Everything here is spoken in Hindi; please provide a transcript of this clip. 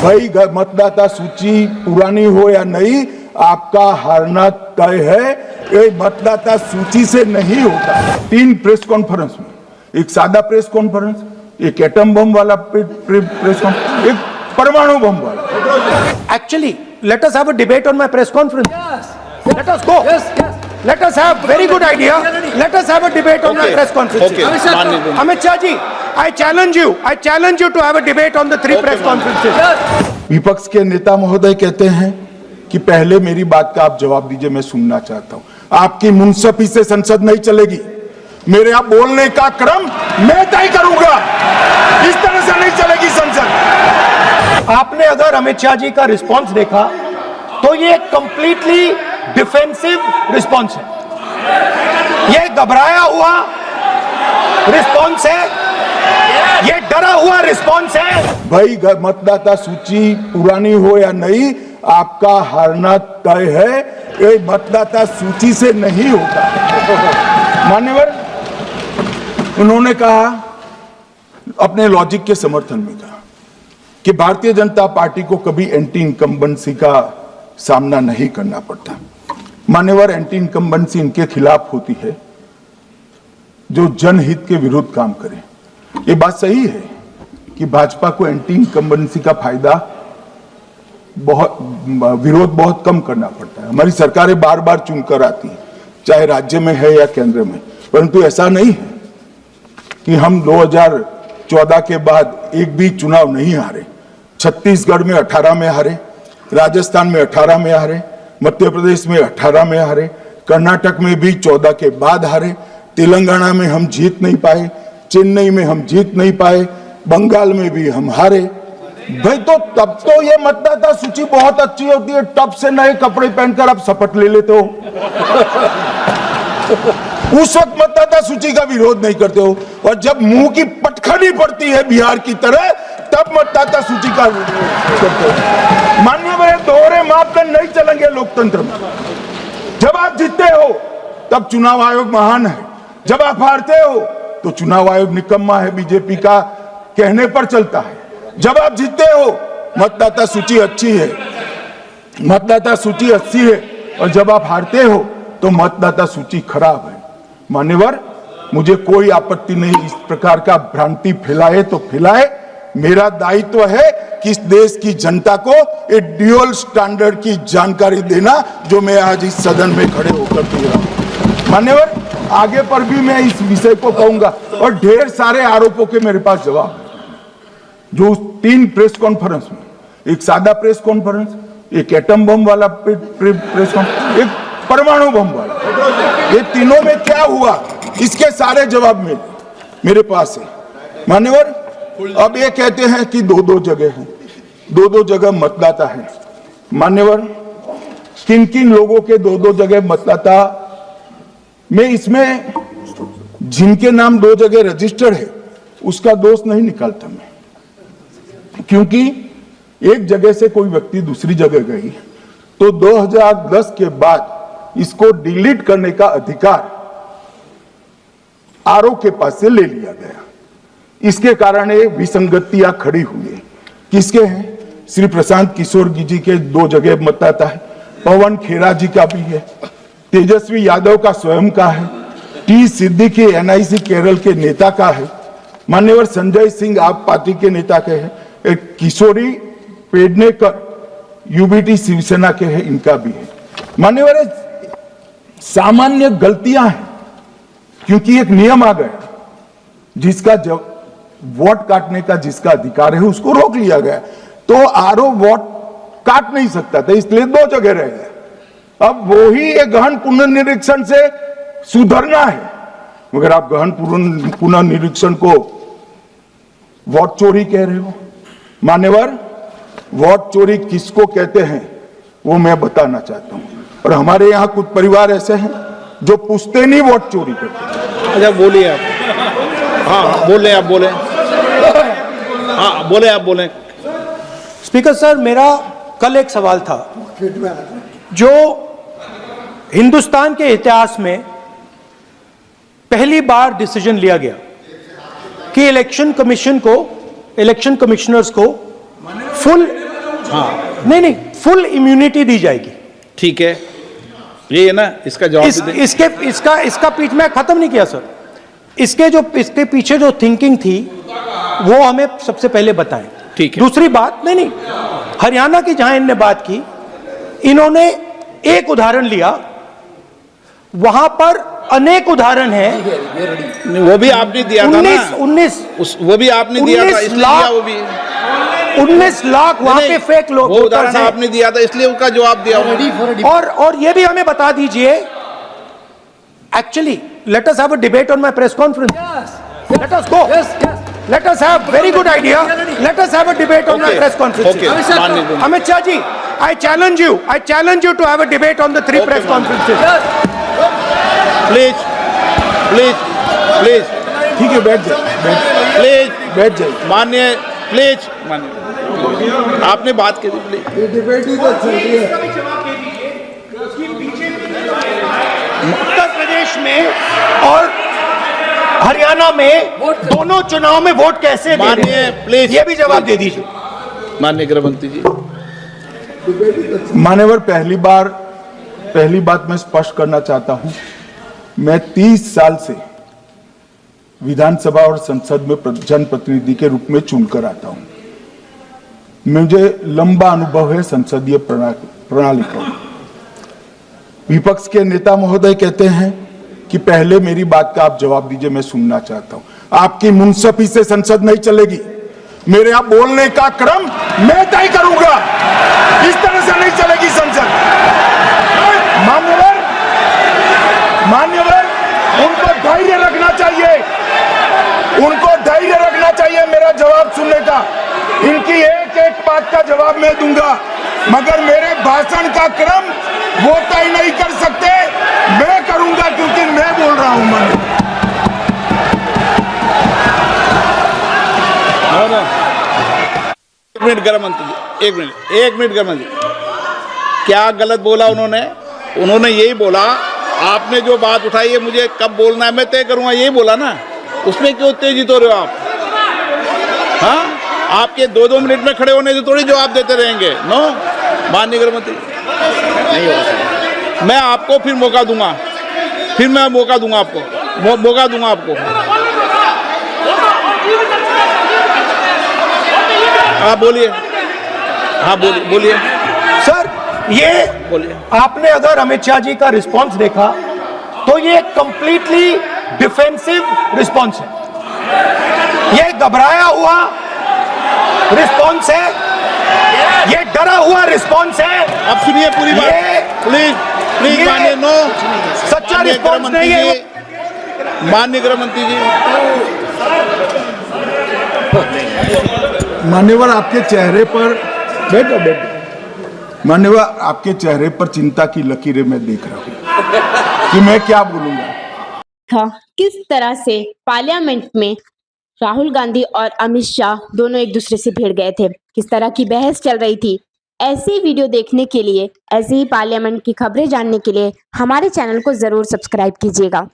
भाई मतदाता सूची पुरानी हो या नहीं, आपका हारना तय है। ये मतदाता सूची से नहीं होता। 3 प्रेस कॉन्फ्रेंस में, एक सादा प्रेस कॉन्फ्रेंस, एक एटम बम वाला प्रेस कॉन्फ्रेंस, एक परमाणु बम वाला। Actually, let us have a debate on my press conference. Yes. Let us go. Yes. Let us have very good idea. Let us have a debate on my press conference. Okay. Amit Shah ji, I challenge you. I challenge you to have a debate on the 3 press conferences. Yes. विपक्ष के नेता महोदय कहते हैं कि पहले मेरी बात का आप जवाब दीजिए, मैं सुनना चाहता हूं। आपकी मुंसफी से संसद नहीं चलेगी। मेरे यहाँ बोलने का क्रम मैं तय करूंगा। इस तरह से नहीं चलेगी संसद। आपने अगर अमित शाह जी का रिस्पांस देखा तो ये कंप्लीटली डिफेंसिव रिस्पांस है। ये घबराया हुआ रिस्पांस है, ये डरा हुआ रिस्पांस है। भाई मतदाता सूची पुरानी हो या नहीं, आपका हारना तय है। ये मतदाता सूची से नहीं होता। मान्यवर, उन्होंने कहा, अपने लॉजिक के समर्थन में कहा कि भारतीय जनता पार्टी को कभी एंटी इनकम्बेंसी का सामना नहीं करना पड़ता। मान्यवर, एंटी इनकम्बेंसी इनके खिलाफ होती है जो जनहित के विरुद्ध काम करे। ये बात सही है कि भाजपा को एंटी इनकम्बेंसी का फायदा विरोध बहुत कम करना पड़ता है। हमारी सरकारें बार बार चुनकर आती हैं, चाहे राज्य में है या केंद्र में, परंतु ऐसा नहीं है कि हम 2014 के बाद एक भी चुनाव नहीं हारे। छत्तीसगढ़ में 18 में हारे, राजस्थान में 18 में हारे, मध्य प्रदेश में 18 में हारे, कर्नाटक में भी 14 के बाद हारे, तेलंगाना में हम जीत नहीं पाए, चेन्नई में हम जीत नहीं पाए, बंगाल में भी हम हारे। भाई तो तब तो ये मतदाता सूची बहुत अच्छी होती है, तब से नए कपड़े पहनकर आप शपथ ले लेते हो। उस वक्त मतदाता सूची का विरोध नहीं करते हो, और जब मुंह की पटखनी पड़ती है बिहार की तरह, तब मतदाता सूची का विरोध करते हो। माननीय मेरे दोहरे मापदंड नहीं चलेंगे लोकतंत्र में। जब आप जीतते हो तब चुनाव आयोग महान है, जब आप हारते हो तो चुनाव आयोग निकम्मा है, बीजेपी का कहने पर चलता है। जब आप जीतते हो मतदाता सूची अच्छी है, मतदाता सूची अच्छी है, और जब आप हारते हो तो मतदाता सूची खराब है। मान्यवर, मुझे कोई आपत्ति नहीं, इस प्रकार का भ्रांति फैलाए तो फैलाए। मेरा दायित्व है कि इस देश की जनता को एक ड्यूअल स्टैंडर्ड की जानकारी देना, जो मैं आज इस सदन में खड़े होकर दे रहा हूं। मान्यवर, आगे पर भी मैं इस विषय को कहूंगा, और ढेर सारे आरोपों के मेरे पास जवाब है। जो 3 प्रेस कॉन्फ्रेंस में, एक सादा प्रेस कॉन्फ्रेंस, एक एटम बम वाला प्रेस कॉन्फ्रेंस, एक परमाणु बम वाला, ये तीनों में क्या हुआ, इसके सारे जवाब मेरे पास है। मान्यवर, अब ये कहते हैं कि 2-2 जगह है, 2-2 जगह मतदाता है। मान्यवर, किन किन लोगों के 2-2 जगह मतदाता में, इसमें जिनके नाम 2 जगह रजिस्टर्ड है उसका दोष नहीं निकालता मैं, क्योंकि एक जगह से कोई व्यक्ति दूसरी जगह गई तो 2010 के बाद इसको डिलीट करने का अधिकार आरओ के पास से ले लिया गया। इसके कारण ये विसंगतियां खड़ी हुई है। किसके हैं? श्री प्रशांत किशोर जी के 2 जगह मतदाता है, पवन खेरा जी का भी है, तेजस्वी यादव का स्वयं का है, टी सिद्दीकी एनआईसी केरल के नेता का है, मान्यवर संजय सिंह आप पार्टी के नेता के हैं, एक किशोरी पेडनेकर यूबीटी शिवसेना के हैं, इनका भी है। मान्यवर, सामान्य गलतियां हैं, क्योंकि एक नियम आ गया, जिसका वोट काटने का जिसका अधिकार है उसको रोक लिया गया, तो आरओ वोट काट नहीं सकता था, इसलिए 2 जगह रह गए। अब वो ही एक गहन पुनर्निरीक्षण से सुधरना है, मगर आप गहन पुनर्निरीक्षण को वोट चोरी कह रहे हो। मान्यवर, वोट चोरी किसको कहते हैं वो मैं बताना चाहता हूं, और हमारे यहां कुछ परिवार ऐसे हैं जो पुश्ते नहीं वोट चोरी करते हैं। अच्छा, बोलिए आप। हाँ, बोले आप, बोले। हाँ, बोले आप, बोले। स्पीकर सर, मेरा कल एक सवाल था, जो हिंदुस्तान के इतिहास में पहली बार डिसीजन लिया गया कि इलेक्शन कमीशन को, इलेक्शन कमिश्नर्स को फुल हाँ नहीं नहीं, फुल इम्यूनिटी दी जाएगी। ठीक है, ये है ना, इसका जवाब भी दें। इसका पीछ मैं खत्म नहीं किया सर। इसके पीछे जो थिंकिंग थी वो हमें सबसे पहले बताएं। ठीक है। दूसरी बात, नहीं, हरियाणा की जहां इनने बात की, इन्होंने एक उदाहरण लिया, वहां पर अनेक उदाहरण है। नहीं, वो भी आपने दिया था ना, 19 वो भी आपने दिया था, इसलिए दिया वो भी। 19 लाख वहां के फेक लोग, वो उदाहरण आपने दिया था, इसलिए उसका जवाब दिया। और ये भी हमें बता दीजिए, actually let us have a debate on my press conference. Let us go. Let us have very good idea. Let us have a debate on my press conference. Okay. Amit Shah ji, I challenge you to have a debate on the 3 press conferences. Please. ठीक है, बैठ जाइए, प्लीज बैठ जाइए। माननीय, प्लीज माननीय, आपने बात करी, प्लीज। उत्तर प्रदेश में और हरियाणा में दोनों चुनाव में वोट कैसे दे माननीय, रहे हैं? प्लीज। ये भी जवाब दे दीजिए। माननीय गृह मंत्री जी। मान्यवर, पहली बात मैं स्पष्ट करना चाहता हूं, मैं 30 साल से विधानसभा और संसद में जनप्रतिनिधि के रूप में चुनकर आता हूं। मुझे लंबा अनुभव है संसदीय प्रणाली का। विपक्ष के नेता महोदय कहते हैं कि पहले मेरी बात का आप जवाब दीजिए, मैं सुनना चाहता हूं। आपकी मुंसफी से संसद नहीं चलेगी। मेरे यहां बोलने का क्रम मैं तय करूंगा, इस तरह से नहीं चलेगी संसद। मान्यवर, उनको धैर्य रखना चाहिए, मेरा जवाब सुनने का। इनकी एक बात का जवाब मैं दूंगा, मगर मेरे भाषण का क्रम वो तय नहीं कर सकते, मैं करूंगा, क्योंकि मैं बोल रहा हूं। एक मिनट गृह मंत्री जी, एक मिनट गृह मंत्री, क्या गलत बोला उन्होंने यही बोला, आपने जो बात उठाई है मुझे कब बोलना है मैं तय करूंगा, यही बोला ना, उसमें क्यों उत्तेजित हो रहे हो आप? हाँ, आपके 2-2 मिनट में खड़े होने से थोड़ी जवाब देते रहेंगे। नो, माननीय गृह मंत्री, नहीं होगा। मैं आपको फिर मौका दूंगा, आपको। हाँ बोलिए, बोलिए सर, ये बोलिए। आपने अगर अमित शाह जी का रिस्पांस देखा तो ये कंप्लीटली डिफेंसिव रिस्पांस है। ये घबराया हुआ रिस्पांस है, ये डरा हुआ रिस्पांस है। अब सुनिए पूरी बात, प्लीज माननीय, नो, सच्चा रिस्पांस नहीं है। माननीय गृह मंत्री जी, मान्यवर, आपके चेहरे पर बैठो। मान्यवर, आपके चेहरे पर चिंता की लकीरें मैं देख रहा हूं कि मैं क्या बोलूंगा। किस तरह से पार्लियामेंट में राहुल गांधी और अमित शाह दोनों एक दूसरे से भिड़ गए थे, किस तरह की बहस चल रही थी। ऐसी वीडियो देखने के लिए, ऐसी ही पार्लियामेंट की खबरें जानने के लिए हमारे चैनल को जरूर सब्सक्राइब कीजिएगा।